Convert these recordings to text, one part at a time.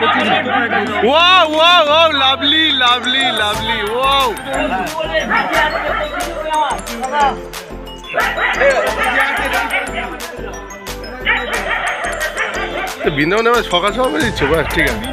Wow, wow, wow, lovely, lovely, lovely, wow. বৃন্দাবনে আমার সকাল সকাল বেরিয়ে দিচ্ছ, বাস ঠিক আছে।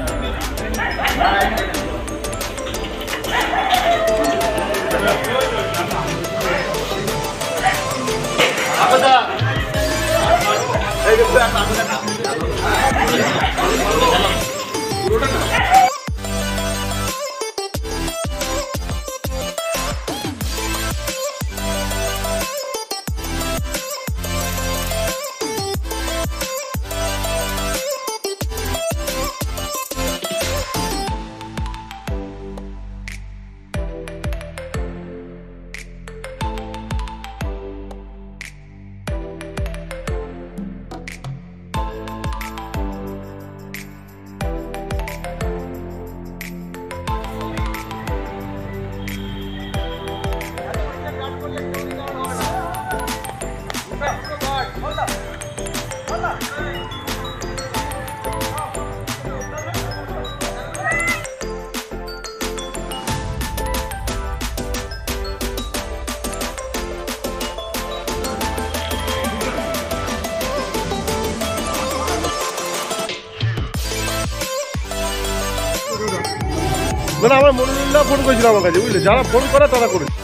মানে আমার মনুল্লাহ ফোন করেছিল আমার কাছে, বুঝলে, যারা ফোন করে তারা করেছে।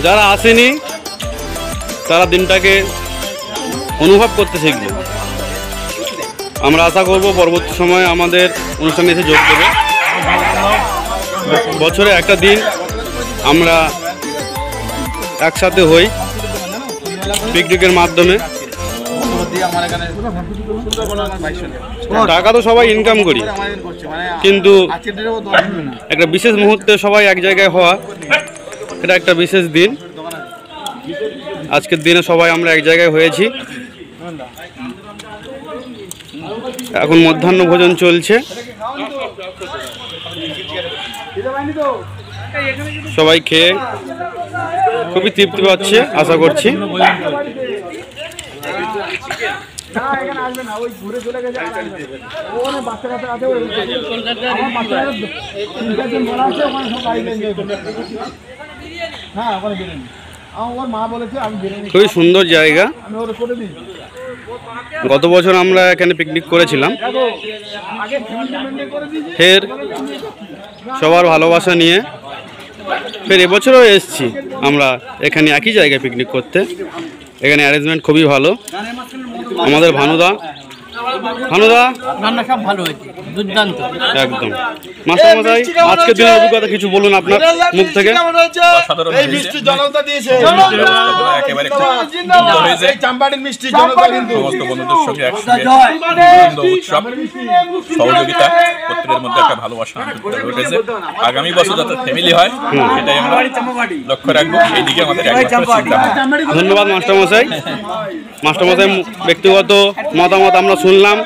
যারা আসেনি তারা দিনটাকে অনুভব করতে শিখবে। আমরা আশা করব পরবর্তী সময়ে আমাদের অনুষ্ঠানে এসে যোগ দেবে। বছরে একটা দিন আমরা একসাথে হই পিকনিকের মাধ্যমে। টাকা তো সবাই ইনকাম করি, কিন্তু একটা বিশেষ মুহূর্তে সবাই এক জায়গায় হওয়া, এটা একটা বিশেষ দিন। আজকের দিনে সবাই আমরা এক জায়গায় হয়েছি। এখন মধ্যাহ্ন ভোজন চলছে, সবাই খেয়ে খুবই তৃপ্তি পাচ্ছে আশা করছি। খুবই সুন্দর জায়গা। গত বছর আমরা এখানে পিকনিক করেছিলাম, ফের সবার ভালোবাসা নিয়ে ফের এবছরও এসেছি আমরা এখানে একই জায়গায় পিকনিক করতে। এখানে অ্যারেঞ্জমেন্ট খুবই ভালো। আমাদের ভানুদা রান্না সব ভালো হয়েছে, দুর্দান্ত একদম। মাস্টারমশাই, আজকের দিনের অভিজ্ঞতা কিছু বলুন আপনার মুখ থেকে। সহযোগিতা প্রত্যেকের মধ্যে একটা ভালোবাসা উঠেছে। আগামী বছর যাতে ফ্যামিলি হয় সেটাই আমরা লক্ষ্য রাখবো। এইদিকে আমাদের ধন্যবাদ মাস্টারমশাই। মাস্টারমশাই ব্যক্তিগত মতামত আমরা শুনলাম।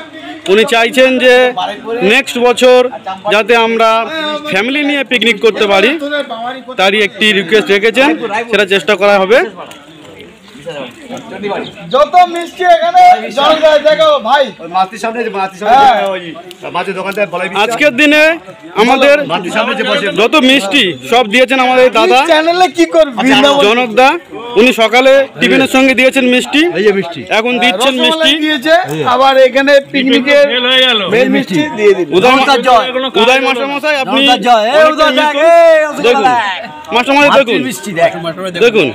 উনি চাইছেন যে নেক্সট বছর যাতে আমরা ফ্যামিলি নিয়ে পিকনিক করতে পারি, তারই একটি রিকোয়েস্ট রেখেছেন, সেটা চেষ্টা করা হবে। যত মিষ্টি এখানে ভাই আজকের দিনে আমাদের যত মিষ্টি সব দিয়েছেন আমাদের দাদা চ্যানেলে কি করবি জনকদা। উনি সকালে টিফিনের সঙ্গে দিয়েছেন মিষ্টি, এখন দিচ্ছেন মিষ্টি। আবার এখানে পিকনিকের মেন মিষ্টি দিয়ে দিন। উদয় মাস্টারমশাই, আপনি দেখুন, মাস্টারমশাই দেখুন, দেখুন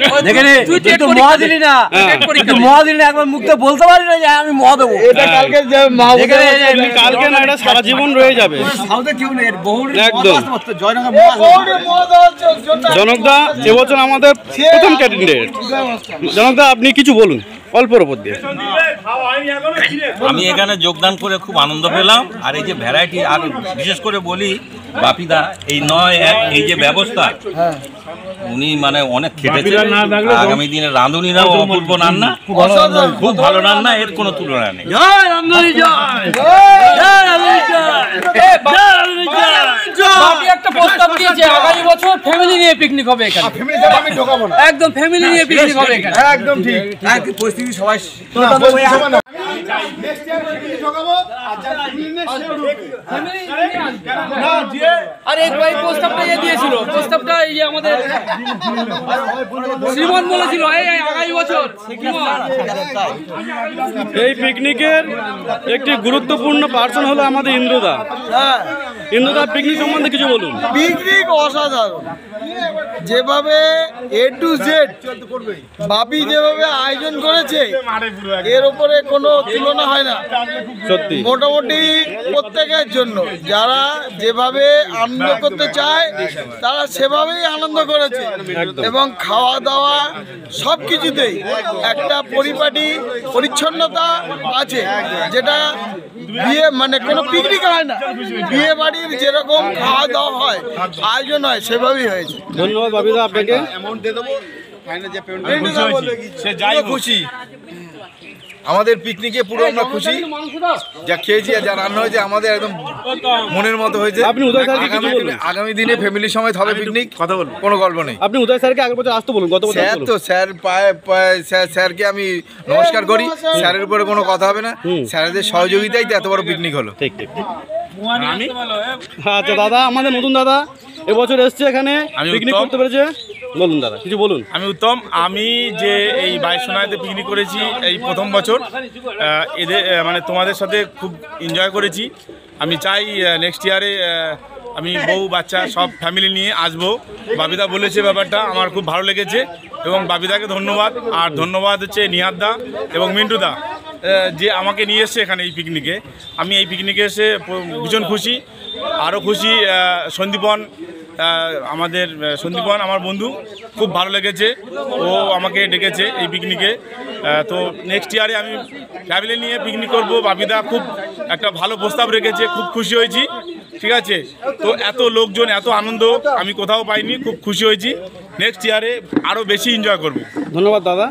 একবার মুখে বলতে পারি না যে আমি মহা দেবো। কালকে না, এটা সারা জীবন রয়ে যাবে একদম। জনকদা এবছর আমাদের প্রথম ক্যান্ডিডেট। জনকদা, আপনি কিছু বলুন অল্পর উপর দিয়ে। আমি এখানে যোগদান করে খুব আনন্দ পেলাম। আর এই যে ভ্যারাইটি, আর বিশেষ করে বলি বাপিদা এই এই যে ব্যবস্থা উনি মানে অনেক খেটেছে। আগামী দিনে রাঁধুনিরাও অপূর্ব রান্না, খুব ভালো রান্না, এর কোনো তুলনা নেই। একটা প্রস্তাব দিয়েছে আগামী বছর ফ্যামিলি নিয়ে পিকনিক হবে এখানে। একদম ফ্যামিলি নিয়ে পিকনিক হবে এখানে, একদম ঠিক। পরিস্থিতি সবাই আর এই প্রস্তাবটা দিয়েছিল, প্রস্তাবটা এই যে আমাদের শ্রীমান বলেছিল এই আগামী বছর এই পিকনিকের একটি গুরুত্বপূর্ণ পার্সন হলো আমাদের ইন্দ্রদা। ইন্দ্রদা, পিকনিক সম্বন্ধে কিছু বলুন। পিকনিক অসাধারণ, যেভাবে এ টু জেড বাপি যেভাবে আয়োজন করেছে এর উপরে কোনো তুলনা হয় না। সত্যি মোটামুটি প্রত্যেকের জন্য যারা যেভাবে আনন্দ করতে চায় তারা সেভাবেই আনন্দ করেছে এবং খাওয়া দাওয়া সব কিছুতেই একটা পরিপাটি পরিচ্ছন্নতা আছে, যেটা বিয়ে মানে কোনো পিকনিক হয় না, বিয়ে বাড়ির যেরকম খাওয়া দাওয়া হয় আয়োজন হয় সেভাবেই হয়েছে। ধন্যবাদ বাপিদা আপনাকে। খুশি আমাদের পিকনিকে পুরো আমরা খুশি, যা খেয়েছি যা রান্না হয়েছে আমাদের একদম মনের মতো হয়েছে। আপনি উদয় স্যারকে কিছু বলুন। আগামী দিনে ফ্যামিলির সময় হবে পিকনিক, কথা বলুন, কোনো গল্প নেই। আপনি উদয় স্যারকে আগের বছর আসতে বলুন, গত বছর স্যার তো স্যার স্যারকে আমি নমস্কার করি, স্যারের উপরে কোনো কথা হবে না, স্যারদের সহযোগিতাই তো এত বড় পিকনিক হলো। ঠিক ঠিক। আচ্ছা দাদা, আমাদের নতুন দাদা এবছর এসছে এখানে পিকনিক করতে পেরেছে, বলুন দাদা কিছু বলুন। আমি উত্তম, আমি যে এই বাইশোনাতে পিকনিক করেছি এই প্রথম বছর, এদের মানে তোমাদের সাথে খুব এনজয় করেছি। আমি চাই নেক্সট ইয়ারে আমি বউ বাচ্চা সব ফ্যামিলি নিয়ে আসবো। বাপিদা বলেছে ব্যাপারটা, আমার খুব ভালো লেগেছে এবং বাপিদাকে ধন্যবাদ। আর ধন্যবাদ হচ্ছে নিহারদা এবং মিন্টুদা যে আমাকে নিয়ে এসছে এখানে এই পিকনিকে। আমি এই পিকনিকে এসে ভীষণ খুশি। আরও খুশি সন্দীপন, আমাদের সন্দীপন আমার বন্ধু, খুব ভালো লেগেছে, ও আমাকে ডেকেছে এই পিকনিকে। তো নেক্সট ইয়ারে আমি ফ্যামিলি নিয়ে পিকনিক করব। বাপিদা খুব একটা ভালো প্রস্তাব রেখেছে, খুব খুশি হয়েছি। ঠিক আছে, তো এত লোকজন এত আনন্দ আমি কোথাও পাইনি, খুব খুশি হয়েছি। নেক্সট ইয়ারে আরও বেশি এনজয় করব। ধন্যবাদ দাদা।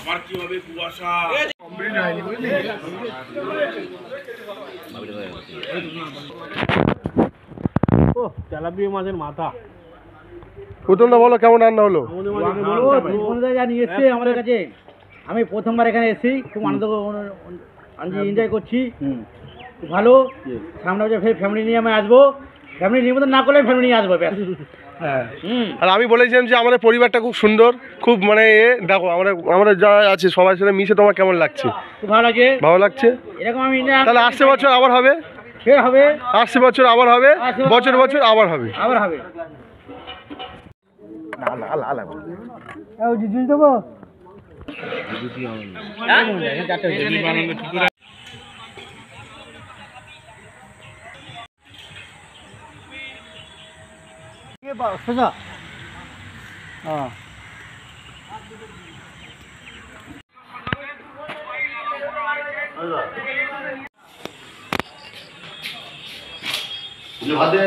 আমার কি হবে কুয়াশা। তেলাপিয়া মাছের মাথা। প্রথমটা বলো কেমন রান্না হলো? নিয়ে এসছে আমাদের কাছে, আমি প্রথমবার এখানে এসেছি, খুব আনন্দ এনজয় করছি, খুব ভালো। সামনে বছর ফের ফ্যামিলি নিয়ে আমি আসবো, ফ্যামিলি নিয়ে মতো না করলে ফ্যামিলি নিয়ে আসবো। আর আমি বলেছিলাম যে আমাদের পরিবারটা খুব সুন্দর, খুব মানে দেখো আমরা যা আছে সবার সাথে মিশে তোমার কেমন লাগছে? খুব ভালো লাগছে, ভালো লাগছে। এরকম আমি তাহলে আসছে বছর আবার হবে, ফের হবে, আসছে বছর আবার হবে, বছর বছর আবার হবে, আবার হবে। ভাতে